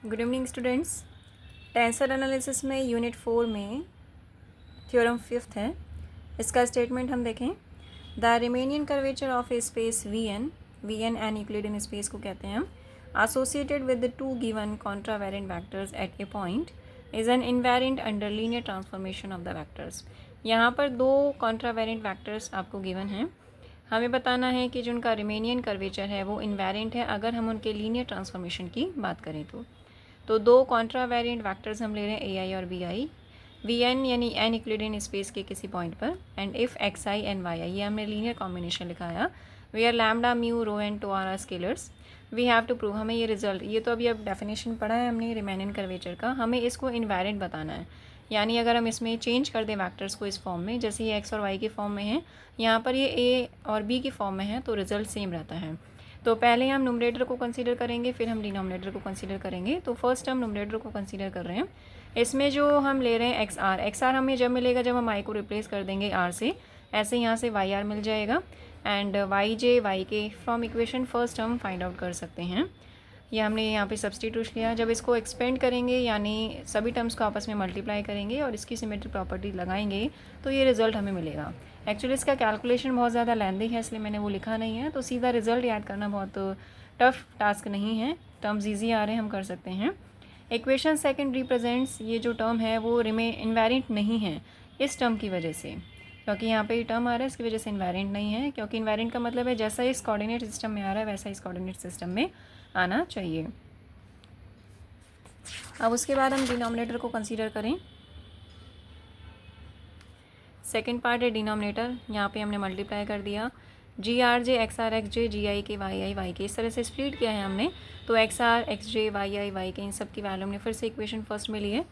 Good evening students. Tensor analysis में unit 4 में theorem 5th है। इसका स्टेटमेंट हम देखें। The Riemannian curvature of a space V N N Euclidean space को कहते हैं हम, associated with the two given contravariant vectors at a point is an invariant under linear transformation of the vectors. यहाँ पर दो कॉन्ट्रावेरेंट vectors आपको given हैं। हमें बताना है कि जो उनका रिमेनियन कर्वेचर है वो इनवेरिएंट है अगर हम उनके लीनियर ट्रांसफॉर्मेशन की बात करें तो दो कॉन्ट्रावेरिएंट वेक्टर्स हम ले रहे हैं ए आई और बी आई। वी एन यानी एन यूक्लिडियन स्पेस के किसी पॉइंट पर, and if X I and Y I, ये हमने लीनियर कॉम्बिनेशन लिखाया। We are lambda mu rho and two are scalars. We have to prove, हमें ये रिजल्ट, ये तो अभी अब डेफिनेशन पढ़ा है हमने रिमेनियन कर्वेचर का, हमें इसको इनवेरिएंट बताना है। यानी अगर हम इसमें चेंज कर दें वैक्टर्स को इस फॉर्म में, जैसे ये एक्स और वाई के फॉर्म में है, यहाँ पर ये ए और बी की फॉर्म में है, तो रिजल्ट सेम रहता है। तो पहले हम न्यूमरेटर को कंसीडर करेंगे, फिर हम डिनोमिनेटर को कंसीडर करेंगे। तो फर्स्ट हम न्यूमरेटर को कंसीडर कर रहे हैं। इसमें जो हम ले रहे हैं एक्स आर हमें जब मिलेगा जब हम आई को रिप्लेस कर देंगे आर से, ऐसे यहाँ से वाई आर मिल जाएगा। एंड वाई जे वाई के फ्रॉम इक्वेशन फर्स्ट हम फाइंड आउट कर सकते हैं। ये हमने यहाँ पे सब्सटीट्यूट लिया। जब इसको एक्सपेंड करेंगे यानी सभी टर्म्स को आपस में मल्टीप्लाई करेंगे और इसकी सिमेट्री प्रॉपर्टी लगाएंगे तो ये रिजल्ट हमें मिलेगा। एक्चुअली इसका कैलकुलेशन बहुत ज़्यादा लेंदी है इसलिए मैंने वो लिखा नहीं है, तो सीधा रिजल्ट याद करना बहुत टफ टास्क नहीं है। टर्म्स ईजी आ रहे हैं, हम कर सकते हैं। इक्वेशन सेकंड रिप्रेजेंट्स, ये जो टर्म है वो इनवेरिएंट नहीं है इस टर्म की वजह से, क्योंकि यहाँ पे ये टर्म आ रहा है इसकी वजह से इन्वेरिएंट नहीं है। क्योंकि इन्वेरिएंट का मतलब है जैसा इस कोऑर्डिनेट सिस्टम में आ रहा है वैसा इस कोऑर्डिनेट सिस्टम में आना चाहिए। अब उसके बाद हम डिनोमिनेटर को कंसीडर करें। सेकंड पार्ट है डिनोमिनेटर, यहाँ पे हमने मल्टीप्लाई कर दिया। G R J X R X J G I K Y के, इस तरह से स्प्लिट किया है हमने। तो X R X J Y I Y K इन सब की वैल्यू हमने फिर से इक्वेशन फर्स्ट में ली है।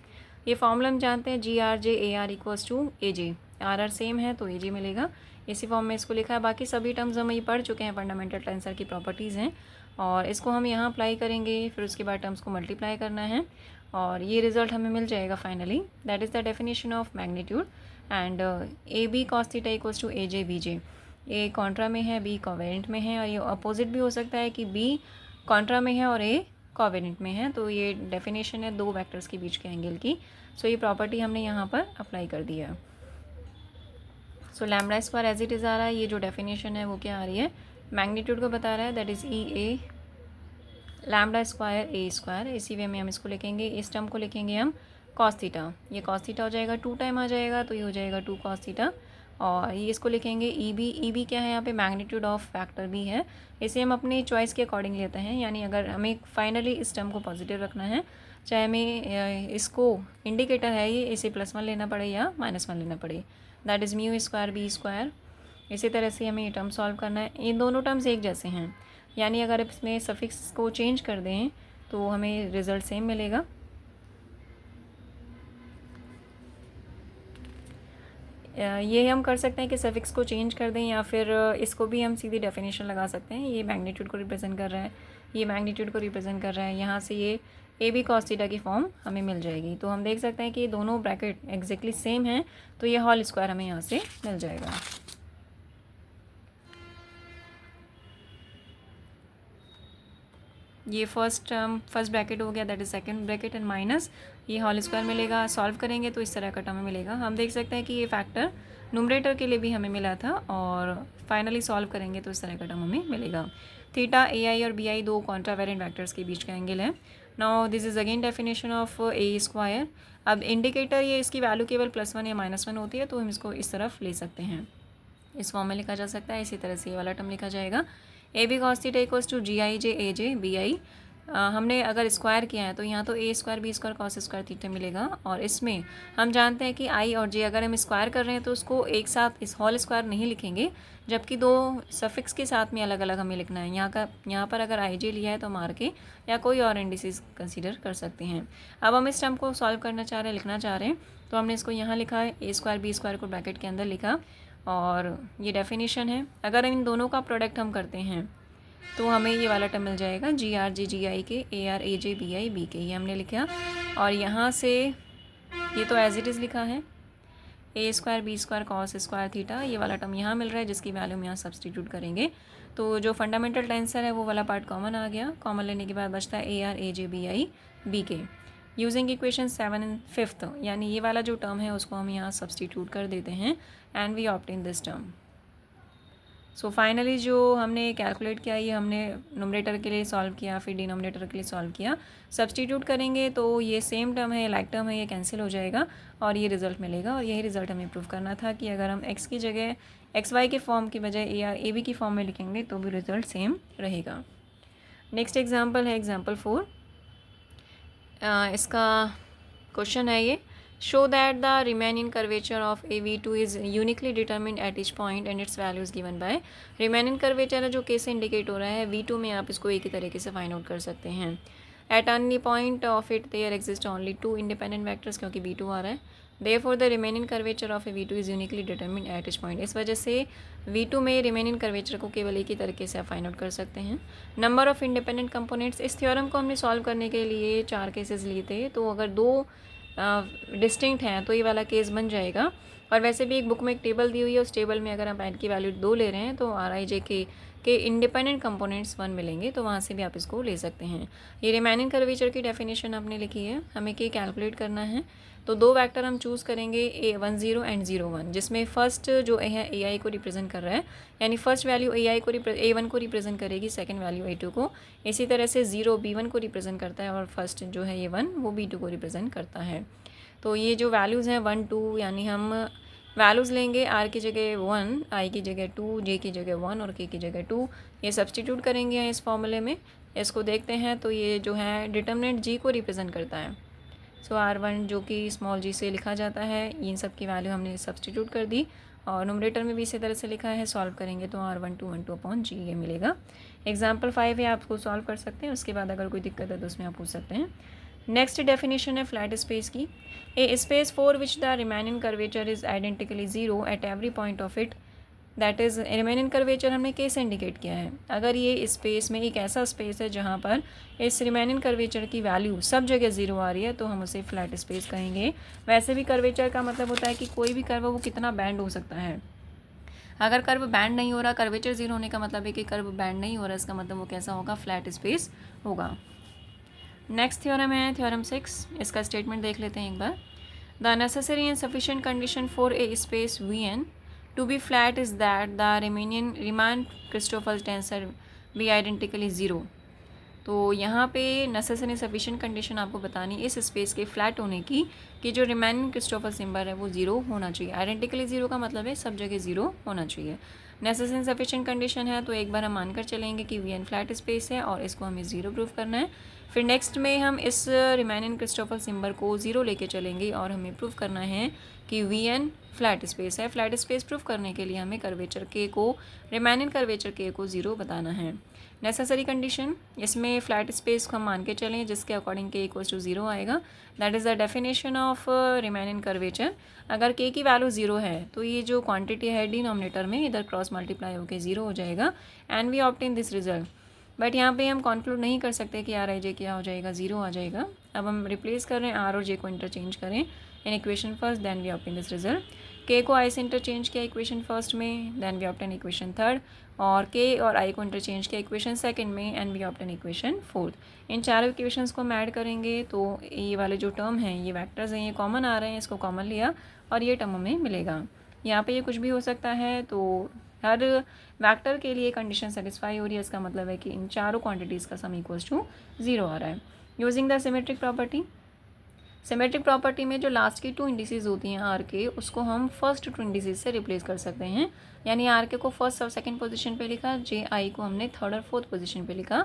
ये फॉर्मूला हम जानते हैं, G R J A R equals to A J, R same है तो ए जे मिलेगा। इसी फॉर्म में इसको लिखा है। बाकी सभी टर्म्स हम ये पढ़ चुके हैं, फंडामेंटल टेंसर की प्रॉपर्टीज़ हैं, और इसको हम यहाँ अप्लाई करेंगे। फिर उसके बाद टर्म्स को मल्टीप्लाई करना है और ये रिजल्ट हमें मिल जाएगा finally. That is the definition of magnitude. And A B cos theta equals to A J B J. A contra में है, बी कोवेरिएंट में है, और ये अपोजिट भी हो सकता है कि बी कॉन्ट्रा में है और ए कोवेरिएंट में है। तो ये डेफिनेशन है दो वेक्टर्स के बीच के एंगल की। सो ये प्रॉपर्टी हमने यहाँ पर अप्लाई कर दी है। So lambda square as it is आ रहा है। ये जो डेफिनेशन है वो क्या आ रही है, मैग्नीट्यूड को बता रहा है, that is E A lambda square A square. इसी वे में हम इसको लिखेंगे, इस टर्म को लिखेंगे हम कॉस थीटा। ये कॉस थीटा हो जाएगा, 2 टाइम आ जाएगा तो ये हो जाएगा 2 कॉस थीटा। और ये इसको लिखेंगे ई बी क्या है यहाँ पे, मैग्नीट्यूड ऑफ फैक्टर बी है। इसे हम अपनी चॉइस के अकॉर्डिंग लेते हैं। यानी अगर हमें फाइनली इस टर्म को पॉजिटिव रखना है, चाहे हमें इसको इंडिकेटर है ये, इसे +1 लेना पड़े या -1 लेना पड़े, that is mu square B square. इसी तरह से हमें ये टर्म सॉल्व करना है। इन दोनों टर्म्स एक जैसे हैं, यानी अगर इसमें सफिक्स को चेंज कर दें तो हमें रिज़ल्ट सेम मिलेगा। ये हम कर सकते हैं कि सफिक्स को चेंज कर दें, या फिर इसको भी हम सीधी डेफिनेशन लगा सकते हैं। ये मैग्नीट्यूड को रिप्रेजेंट कर रहा है, ये मैग्नीट्यूड को रिप्रेजेंट कर रहा है। यहाँ से ये ए बी कॉस थीटा की फॉर्म हमें मिल जाएगी। तो हम देख सकते हैं कि ये दोनों ब्रैकेट एग्जैक्टली सेम हैं, तो ये होल स्क्वायर हमें यहाँ से मिल जाएगा। ये फर्स्ट ब्रैकेट हो गया, that is second bracket, and minus ये होल स्क्वायर मिलेगा। सॉल्व करेंगे तो इस तरह का टर्म हमें मिलेगा। हम देख सकते हैं कि ये फैक्टर न्यूमरेटर के लिए भी हमें मिला था, और फाइनली सॉल्व करेंगे तो इस तरह का टर्म हमें मिलेगा। थीटा ए आई और बी आई दो कॉन्ट्रावेरेंट वेक्टर्स के बीच का एंगल है। Now this is again definition of A square. अब इंडिकेटर ये इसकी वैल्यू केवल +1 या -1 होती है, तो हम इसको इस तरफ ले सकते हैं, इस फॉर्म में लिखा जा सकता है। इसी तरह से ये वाला टर्म लिखा जाएगा, A B cos theta equals to G I J A J B I. हमने अगर स्क्वायर किया है तो यहाँ तो A square B square cos square theta मिलेगा। और इसमें हम जानते हैं कि आई और जे अगर हम स्क्वायर कर रहे हैं तो उसको एक साथ इस होल स्क्वायर नहीं लिखेंगे, जबकि दो सफिक्स के साथ में अलग अलग हमें लिखना है। यहाँ पर अगर आई जे लिया है तो मार के या कोई और इंडिसेस कंसीडर कर सकते हैं। अब हम इस टर्म को सॉल्व करना चाह रहे हैं, लिखना चाह रहे हैं, तो हमने इसको यहाँ लिखा है, ए स्क्वायर बी स्क्वायर को ब्रैकेट के अंदर लिखा, और ये डेफिनेशन है। अगर इन दोनों का प्रोडक्ट हम करते हैं तो हमें ये वाला टर्म मिल जाएगा, जी R J G I K A R A J B I B K, ये हमने लिखा। और यहाँ से ये तो एज इट इज़ लिखा है, A square B square cos square theta, ये वाला टर्म यहाँ मिल रहा है जिसकी वैल्यू हम यहाँ सब्सटीट्यूट करेंगे। तो जो फंडामेंटल टेंसर है वो वाला पार्ट कॉमन आ गया। कॉमन लेने के बाद बचता है A R A J B I B K. Using equation 7 and 5th, यानी ये वाला जो टर्म है उसको हम यहाँ सब्सटीट्यूट कर देते हैं and we obtain this term. So finally जो हमने कैलकुलेट किया ये हमने नोमरेटर के लिए सॉल्व किया, फिर डिनोमिनेटर के लिए सॉल्व किया। सब्सटीट्यूट करेंगे तो ये सेम टर्म है, लाइक टर्म है, ये कैंसिल हो जाएगा और ये रिजल्ट मिलेगा। और यही रिजल्ट हमें प्रूव करना था कि अगर हम x की जगह xy के फॉर्म की बजाय ए आर ए बी की फॉर्म में लिखेंगे तो भी रिजल्ट सेम रहेगा। नेक्स्ट एग्जाम्पल है एग्जाम्पल 4। इसका क्वेश्चन है ये, show that the Riemann curvature of a V2 is uniquely determined at each point and its value is given by। Riemann curvature है जो k से इंडिकेट हो रहा है, V2 में आप इसको एक ही तरीके से फाइंड आउट कर सकते हैं। At any point of it there exist only two independent vectors, क्योंकि V2 आ रहा है। Therefore the Riemann curvature of a V2 is uniquely determined at each point। इस वजह से V2 में Riemann curvature को केवल एक ही तरीके से आप फाइंड आउट कर सकते हैं। नंबर ऑफ इंडिपेंडेंट कंपोनेंट्स, इस थ्योरम को हमने सॉल्व करने के लिए 4 केसेस लिए थे, तो अगर 2 डिस्टिंक्ट हैं तो ये वाला केस बन जाएगा। और वैसे भी एक बुक में एक टेबल दी हुई है, उस टेबल में अगर आप n की वैल्यू 2 ले रहे हैं तो आर आई जे के इंडिपेंडेंट कंपोनेंट्स 1 मिलेंगे, तो वहाँ से भी आप इसको ले सकते हैं। ये रिमेनिंग कर्वेचर की डेफिनेशन आपने लिखी है, हमें के कैलकुलेट करना है। तो 2 वेक्टर हम चूज़ करेंगे A10 एंड 01, जिसमें फर्स्ट जो है ए आई को रिप्रेजेंट कर रहा है, यानी फर्स्ट वैल्यू A1 को रिप्रेजेंट करेगी, सेकंड वैल्यू A2 को। इसी तरह से 0 B1 को रिप्रेजेंट करता है और फर्स्ट जो है A1 वो B2 को रिप्रेजेंट करता है। तो ये जो वैल्यूज़ हैं 1 2, यानी हम वैल्यूज़ लेंगे आर की जगह 1, आई की जगह 2, जे की जगह 1 और के की जगह 2। ये सब्सटीट्यूट करेंगे इस फॉर्मूले में। इसको देखते हैं तो ये जो है डिटर्मिनेंट जी को रिप्रेजेंट करता है। सो R1 जो कि स्मॉल जी से लिखा जाता है, इन सब की वैल्यू हमने सब्सटीट्यूट कर दी और नोमरेटर में भी इसी तरह से लिखा है। सॉल्व करेंगे तो R12 ये मिलेगा। एग्जाम्पल 5 है, आपको सॉल्व कर सकते हैं, उसके बाद अगर कोई दिक्कत है तो उसमें आप पूछ सकते हैं। नेक्स्ट डेफिनेशन है फ्लैट स्पेस की, a space for which the Riemannian curvature is identically 0 at every point of it, that is Riemannian curvature हमने कैसे इंडिकेट किया है। अगर ये स्पेस में एक ऐसा स्पेस है जहाँ पर इस रिमेनिंग कर्वेचर की वैल्यू सब जगह 0 आ रही है तो हम उसे फ्लैट स्पेस कहेंगे। वैसे भी कर्वेचर का मतलब होता है कि कोई भी कर्व वो कितना बैंड हो सकता है। अगर कर्व बैंड नहीं हो रहा, कर्वेचर 0 होने का मतलब है कि कर्व बैंड नहीं हो रहा, इसका मतलब वो कैसा होगा, फ्लैट स्पेस होगा। नेक्स्ट थ्योरम है थ्योरम 6, इसका स्टेटमेंट देख लेते हैं एक बार। The necessary and sufficient condition for a space Vn to be flat is that the Riemann Christoffel tensor be identically 0। तो यहाँ पे नेसेसरी सफिशिएंट कंडीशन आपको बतानी इस स्पेस के फ्लैट होने की कि जो रिमेनिंग क्रिस्टोफर सिंबल है वो 0 होना चाहिए। आइडेंटिकली 0 का मतलब है सब जगह 0 होना चाहिए। नेसेसरी सफिशिएंट कंडीशन है तो एक बार हम मानकर चलेंगे कि Vn फ्लैट स्पेस है और इसको हमें 0 प्रूव करना है। फिर नेक्स्ट में हम इस रिमेनिंग क्रिस्टोफर सिंबल को 0 लेके चलेंगे और हमें प्रूव करना है कि Vn फ्लैट स्पेस है। फ्लैट स्पेस प्रूव करने के लिए हमें कर्वेचर के को रिमेनिंग कर्वेचर के को 0 बताना है। नेसेसरी कंडीशन, इसमें फ्लैट स्पेस को हम मान के चलें जिसके अकॉर्डिंग के इक्वल्स टू 0 आएगा। That is the definition of remaining curvature. अगर के की वैल्यू 0 है तो ये जो क्वांटिटी है डिनोमिनेटर में इधर क्रॉस मल्टीप्लाई होकर 0 हो जाएगा and we obtain this result. But यहाँ पे हम कंक्लूड नहीं कर सकते कि आर आई जे क्या हो जाएगा, 0 आ जाएगा। अब हम रिप्लेस कर रहे हैं आर और जे को इंटरचेंज करें in equation first, then we obtain this result. K को आई से इंटरचेंज किया इक्वेशन फर्स्ट में, then we obtain equation third, और के और आई को इंटरचेंज किया इक्वेशन सेकंड में and we obtain equation fourth. इन चारों इक्वेशंस को हम ऐड करेंगे तो ये वाले जो टर्म हैं, ये वेक्टर्स हैं, ये कॉमन आ रहे हैं, इसको कॉमन लिया और ये टर्म हमें मिलेगा। यहाँ पे ये कुछ भी हो सकता है, तो हर वेक्टर के लिए कंडीशन सेटिस्फाई हो रही है, इसका मतलब है कि इन चारों क्वांटिटीज़ का सम इक्वल्स टू 0 आ रहा है। Using the symmetric property, symmetric property में जो लास्ट की 2 इंडिसेस होती हैं आर के, उसको हम फर्स्ट 2 इंडिसेस से रिप्लेस कर सकते हैं। यानी आर के को फर्स्ट और सेकंड पोजीशन पे लिखा, जे आई को हमने थर्ड और फोर्थ पोजीशन पे लिखा।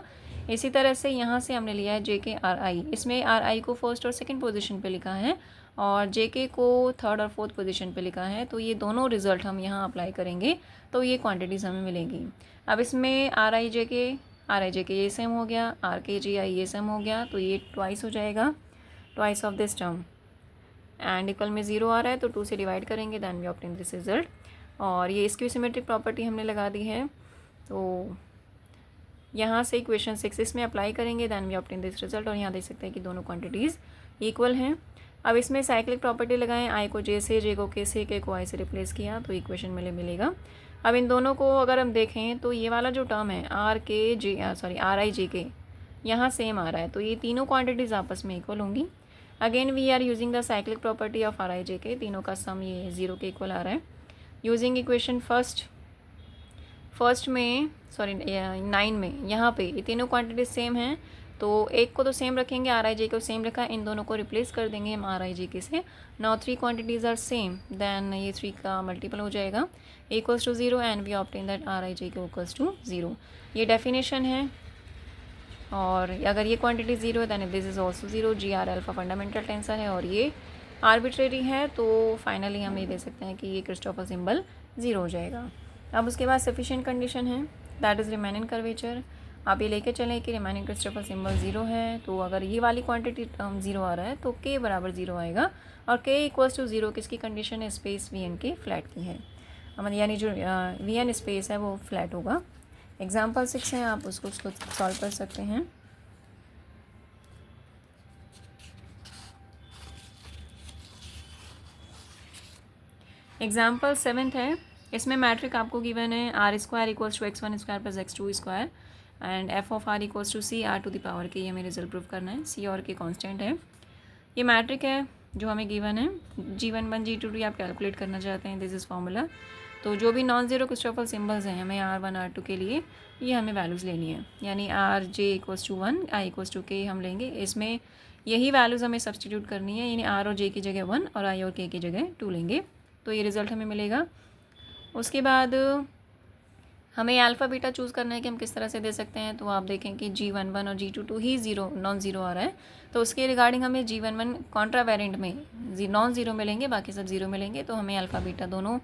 इसी तरह से यहाँ से हमने लिया है जे के आर आई, इसमें आर आई को फर्स्ट और सेकंड पोजीशन पे लिखा है और जे के को थर्ड और फोर्थ पोजीशन पे लिखा है। तो ये दोनों रिजल्ट हम यहाँ अप्लाई करेंगे तो ये क्वांटिटीज़ हमें मिलेंगी। अब इसमें आर आई जे के ये सेम हो गया, आर के जे आई ये सेम हो गया, तो ये ट्वाइस हो जाएगा, twice of this term and equal में 0 आ रहा है तो 2 से डिवाइड करेंगे, then we obtain this result. और ये स्क्यू सिमेट्रिक प्रॉपर्टी हमने लगा दी है, तो यहाँ से इक्वेशन 6 इसमें अप्लाई करेंगे, then we obtain this result. और यहाँ देख सकते हैं कि दोनों क्वांटिटीज़ इक्वल हैं। अब इसमें साइक्लिक प्रॉपर्टी लगाएं, आई को जे से, जे को के से, के को आई से रिप्लेस किया तो इक्वेशन मिलेगा। अब इन दोनों को अगर हम देखें तो ये वाला जो टर्म है आर के जे आर आई जे के यहाँ सेम आ रहा है, तो ये तीनों क्वांटिटीज़ आपस में इक्वल होंगी। Again we are using the cyclic property of R I J K, तीनों का सम ये 0 के इक्वल आ रहा है। यूजिंग इक्वेशन फर्स्ट में 9 में यहाँ पे ये तीनों क्वांटिटीज सेम हैं, तो एक को तो सेम रखेंगे, आर आई जे को सेम रखा, इन दोनों को रिप्लेस कर देंगे हम आर आई जे के से। Now 3 quantities are same, then ये 3 का मल्टीपल हो जाएगा, equals to 0 and we obtain that R I J K equals to 0। ये डेफिनेशन है। और अगर ये क्वांटिटी 0 है then this is also 0। G R alpha fundamental tensor है और ये आर्बिट्रेरी है, तो फाइनली हम ये दे सकते हैं कि ये क्रिस्टोफर सिंबल 0 हो जाएगा। अब उसके बाद सफिशिएंट कंडीशन है, दैट इज़ रिमेनिंग कर्वेचर। आप ये लेके चलें कि रिमेनिंग क्रिस्टोफर सिंबल 0 है, तो अगर ये वाली क्वांटिटी 0 आ रहा है तो k बराबर 0 आएगा, और k इक्वल्स टू 0 किसकी कंडीशन है, स्पेस वी एन के फ्लैट की है, मतलब यानी जो वी एन स्पेस है वो फ्लैट होगा। एग्जाम्पल 6 है, आप उसको सॉल्व कर सकते हैं। एग्जाम्पल 7 है, इसमें मैट्रिक आपको गिवन है R square equals to x1 square plus x2 square and f of r equals to C R to the power K, ये हमें रिजल्ट प्रूव करना है। सी और के कांस्टेंट है, ये मैट्रिक है जो हमें गिवन है। G11 G22 आप कैलकुलेट करना चाहते हैं, दिस इज़ फार्मूला। तो जो भी नॉन ज़ीरो क्रिस्टोफर सिम्बल्स हैं हमें R1 R2 के लिए ये हमें वैल्यूज़ लेनी है, यानी R J equals to 1, I equals to K हम लेंगे, इसमें यही वैल्यूज़ हमें सब्सटीट्यूट करनी है, यानी आर और जे की जगह 1 और आई और के की जगह 2 लेंगे, तो ये रिज़ल्ट हमें मिलेगा। उसके बाद हमें अल्फ़ा बीटा चूज़ करना है कि हम किस तरह से दे सकते हैं, तो आप देखें कि G11 और G22 ही नॉन ज़ीरो आ रहा है, तो उसके रिगार्डिंग हमें G11 कॉन्ट्रा वेरिएंट में नॉन ज़ीरो मिलेंगे, बाकी सब 0 मिलेंगे, तो हमें अल्फ़ा बीटा दोनों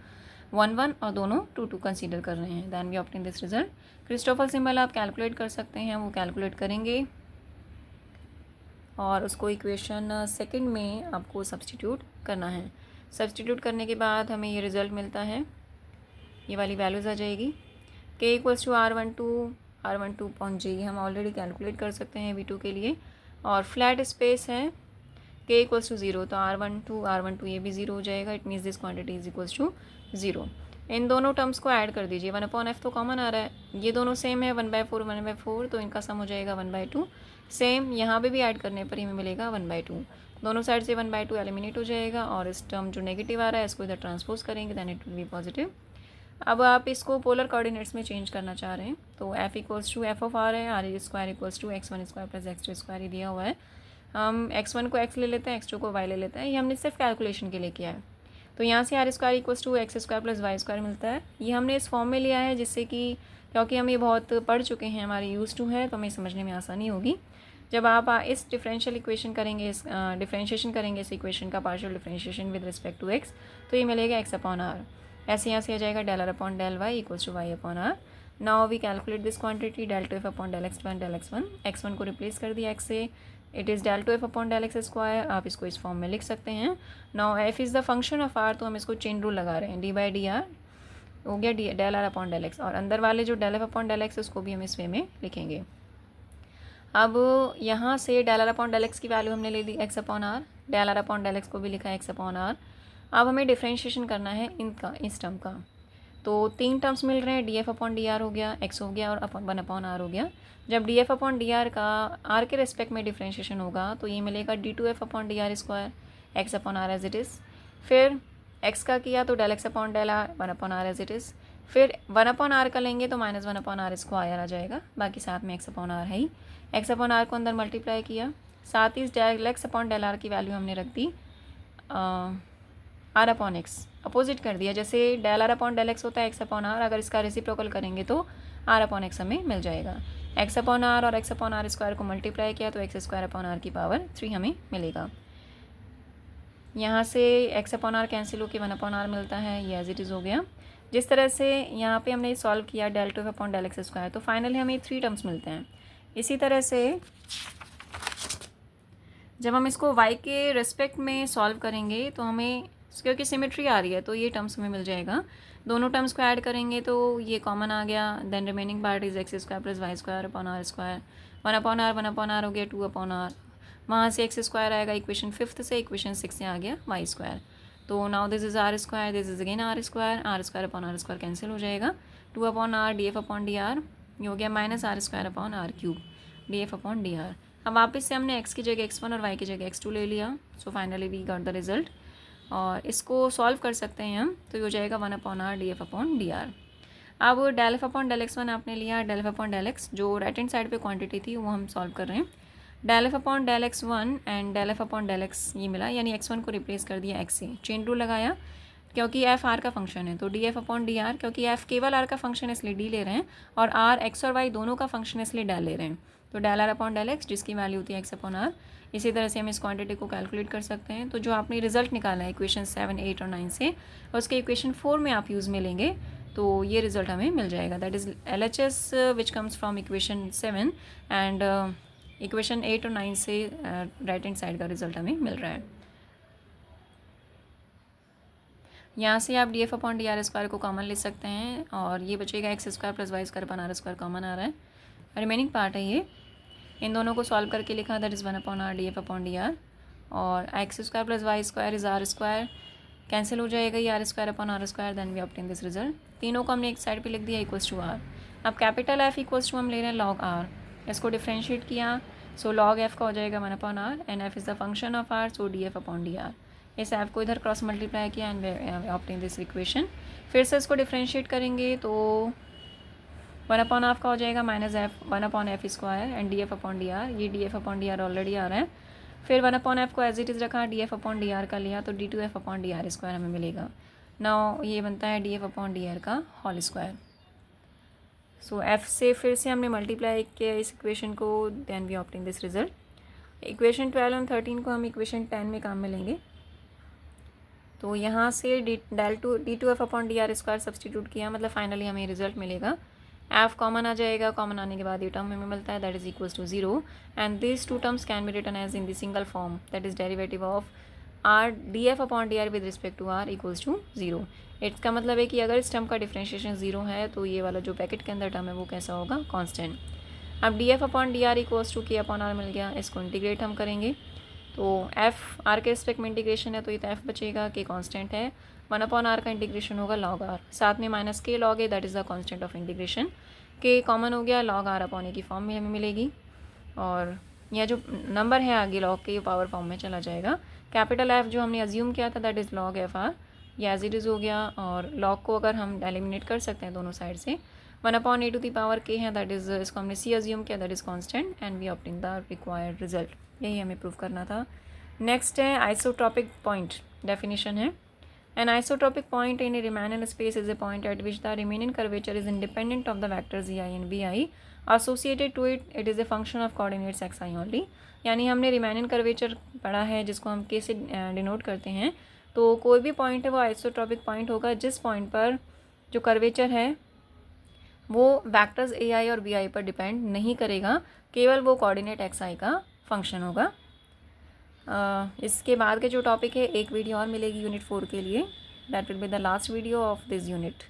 1 और दोनों 2 कंसीडर कर रहे हैं। Then we obtain this result. Christoffel symbol आप कैलकुलेट कर सकते हैं, वो कैलकुलेट करेंगे और उसको इक्वेशन सेकंड में आपको सब्सटीट्यूट करना है। सब्सटीट्यूट करने के बाद हमें ये रिज़ल्ट मिलता है, ये वाली वैल्यूज़ आ जाएगी। k equals to R12 upon J हम ऑलरेडी कैलकुलेट कर सकते हैं V2 के लिए, और फ्लैट स्पेस है k इक्वल्स टू 0, तो R12 ये भी 0 हो जाएगा, it means this quantity is equals to 0। इन दोनों टर्म्स को ऐड कर दीजिए, 1/f तो कॉमन आ रहा है, ये दोनों सेम है 1/4 तो इनका सम हो जाएगा 1/2। सेम यहाँ पे भी ऐड करने पर हमें मिलेगा 1/2, दोनों साइड से 1/2 एलिमिनेट हो जाएगा, और इस टर्म जो नेगेटिव आ रहा है इसको इधर ट्रांसपोज करेंगे, then it will be positive. अब आप इसको पोलर कोऑर्डिनेट्स में चेंज करना चाह रहे हैं, तो f equals to f of r है, R square equals to x1 square plus x2 square ही दिया हुआ है। हम x1 को x ले लेते हैं, x2 को y ले लेते हैं, ये हमने सिर्फ कैलकुलेशन के लिए किया है। तो यहाँ से R square equals to X square plus Y square मिलता है, ये हमने इस फॉर्म में लिया है जिससे कि क्योंकि हम ये बहुत पढ़ चुके हैं, हमारे यूज़ टू है, तो हमें समझने में आसानी होगी। जब आप इस डिफरेंशियल इक्वेशन करेंगे, इस डिफरेंशिएशन करेंगे इस इक्वेशन का, partial differentiation with respect to x, तो ये मिलेगा x अपॉन आर, ऐसे यहाँ से आ जाएगा del R upon del Y equals to Y upon R. Now we calculate this quantity del two F upon del x1 x1 को replace कर दिया x से, it is del two F upon del X square, आप इसको इस form में लिख सकते हैं। Now F is the function of R, तो हम इसको चेन रूल लगा रहे हैं, डी बाई डी आर हो गया del R upon del X, और अंदर वाले जो del F upon del X उसको भी हम इस वे में लिखेंगे। अब यहाँ से del R upon del X की वैल्यू हमने ले ली X upon R, del R upon del X को भी लिखा है एक्स अपॉन आर। अब हमें डिफ्रेंशिएशन करना है इनका, इस टर्म का, तो 3 टर्म्स मिल रहे हैं, D F upon D R हो गया, एक्स हो गया, और 1 अपॉन आर हो गया। जब D F upon D R का आर के रेस्पेक्ट में डिफ्रेंशिएशन होगा तो ये मिलेगा D two F upon D R square X upon R as it is. फिर एक्स का किया तो del X upon del R 1 upon R as it is. फिर 1 अपॉन आर का लेंगे तो -1 अपॉन आर स्क्वायर आ जाएगा, बाकी साथ में एक्स अपॉन आर है ही। एक्स अपॉन आर को अंदर मल्टीप्लाई किया, साथ ही del X upon del R की वैल्यू हमने रख दी आर अपॉन एक्स, अपोजिट कर दिया, जैसे del R upon del X होता है एक्स अपॉन आर, अगर इसका रेसिप्रोकल करेंगे तो आर अपॉन एक्स हमें मिल जाएगा। एक्स अपॉन आर और एक्स अपॉन आर स्क्वायर को मल्टीप्लाई किया तो एक्स स्क्वायर अपॉन आर की पावर 3 हमें मिलेगा। यहाँ से एक्स अपॉन आर कैंसिल होकर 1 अपॉन आर मिलता है, ये एज इट इज़ हो गया। जिस तरह से यहाँ पे हमने सॉल्व किया del two upon del X square, तो फाइनली हमें 3 टर्म्स मिलते हैं। इसी तरह से जब हम इसको y के रेस्पेक्ट में सॉल्व करेंगे तो हमें, क्योंकि सिमेट्री आ रही है तो ये टर्म्स हमें मिल जाएगा, दोनों टर्म्स को ऐड करेंगे तो ये कॉमन आ गया, then remaining part is X square plus Y square upon R square, 1 upon R हो गया 2 अपॉन आर, वहाँ से एक्स स्क्वायर आएगा इक्वेशन 5 से, इक्वेशन 6 से आ गया वाई स्क्वायर। तो now this is R square, this is again R square upon R square cancel हो जाएगा, 2 upon R D F upon D R, ये हो गया minus R square upon R cube D F upon D R. अब वापस से हमने x की जगह x1 और y की जगह x2 ले लिया। So finally we got the result, और इसको सॉल्व कर सकते हैं हम, तो ये हो जाएगा 1 upon R D F upon D R. अब del F upon del x1 आपने लिया, del F upon del x जो राइट हैंड साइड पे क्वांटिटी थी वो हम सॉल्व कर रहे हैं। Del F upon del x1 and del F upon del x ये मिला, यानी x1 को रिप्लेस कर दिया x से, चेन रूल लगाया क्योंकि f r का फंक्शन है, तो D F upon D are, क्योंकि f केवल r का फंक्शन है इसलिए d ले रहे हैं, और r x और y दोनों का फंक्शन है इसलिए डेल ले रहे हैं, तो del R upon del x जिसकी वैल्यू होती है x अपॉन r। इसी तरह से हम इस क्वांटिटी को कैलकुलेट कर सकते हैं। तो जो आपने रिजल्ट निकाला है इक्वेशन 7, 8 और 9 से, उसके इक्वेशन 4 में आप यूज़ में लेंगे तो ये रिजल्ट हमें मिल जाएगा, that is LHS which comes from equation 7 and equation 8 और 9 से राइट हैंड साइड का रिजल्ट हमें मिल रहा है। यहाँ से आप D F upon D R square को कॉमन ले सकते हैं, और ये बचेगा X square plus Y square upon R square common आ रहा है, रिमेनिंग पार्ट है ये, इन दोनों को सॉल्व करके लिखा, that is 1 upon R D F upon D R, और X square plus Y square is R square, cancel हो जाएगा ये R square upon R square, then we obtain this result. तीनों को हमने एक साइड पे लिख दिया इक्वल्स टू आर। अब कैपिटल एफ इक्वल्स टू हम ले रहे हैं लॉग आर, इसको डिफ्रेंशिएट किया, सो लॉग एफ का हो जाएगा 1 upon R, and F is the function of R, so D F upon D R. इस एफ को इधर क्रॉस मल्टीप्लाई किया एंड ऑब्टेन दिस इक्वेशन। फिर से इसको डिफ्रेंशिएट करेंगे तो 1 अपॉन हाफ का हो जाएगा minus F 1 upon F square and D F upon D R, ये D F upon D R already आ रहा है। फिर 1 अपॉन एफ को एज इट इज़ रखा, D F upon D R का लिया, तो D two F upon D R square हमें मिलेगा। नाउ ये बनता है D F upon D R का होल स्क्वायर। सो एफ से फिर से हमने मल्टीप्लाई किया इस इक्वेशन को, then we obtain this result. Equation 12 और 13 को हम इक्वेशन 10 में काम में लेंगे, तो यहाँ से D two F upon D R square substitute किया, मतलब फाइनली हमें रिजल्ट मिलेगा, एफ कॉमन आ जाएगा, कॉमन आने के बाद ये टर्म हमें मिलता है, that is equals to 0, and this two terms can be written as in the single form, that is derivative of R D F upon D R with respect to R equals to 0। इसका मतलब है कि अगर इस term का differentiation 0 है तो ये वाला जो पैकेट के अंदर टर्म है वो कैसा होगा, कॉन्स्टेंट। अब D F upon D R equals to K upon R मिल गया, इसको इंटीग्रेट हम करेंगे, तो एफ आर के रिस्पेक्ट में इंटीग्रेशन है तो ये तो एफ बचेगा, के कांस्टेंट है, 1 अपॉन आर का इंटीग्रेशन होगा लॉग आर, साथ में माइनस के लॉग है, that is the constant of integration, के कॉमन हो गया, लॉग आर अपॉन ए की फॉर्म में हमें मिलेगी, और यह जो नंबर है आगे लॉग के पावर फॉर्म में चला जाएगा। कैपिटल एफ जो हमने अज्यूम किया था that is log F R, ये एज इट इज़ हो गया, और लॉग को अगर हम एलिमिनेट कर सकते हैं दोनों साइड से, 1 upon A to the power K है, दैट इज़ इसको हमने सी अज्यूम किया, that is constant, and we obtain the required result. यही हमें प्रूव करना था। नेक्स्ट है आइसोट्रॉपिक पॉइंट, डेफिनेशन है, an isotropic point in a Riemannian space is a point at which the Riemannian curvature is independent of the vectors E I and B I associated to it, it is a function of coordinates x I only. यानी हमने remaining curvature पढ़ा है जिसको हम के से denote करते हैं, तो कोई भी पॉइंट है वो आइसोट्रॉपिक पॉइंट होगा जिस पॉइंट पर जो कर्वेचर है वो वैक्टर्स ए आई और बी आई पर डिपेंड नहीं करेगा, केवल वो कोऑर्डिनेट एक्स आई का फंक्शन होगा। इसके बाद के जो टॉपिक है एक वीडियो और मिलेगी यूनिट 4 के लिए, that will be the last video of this unit.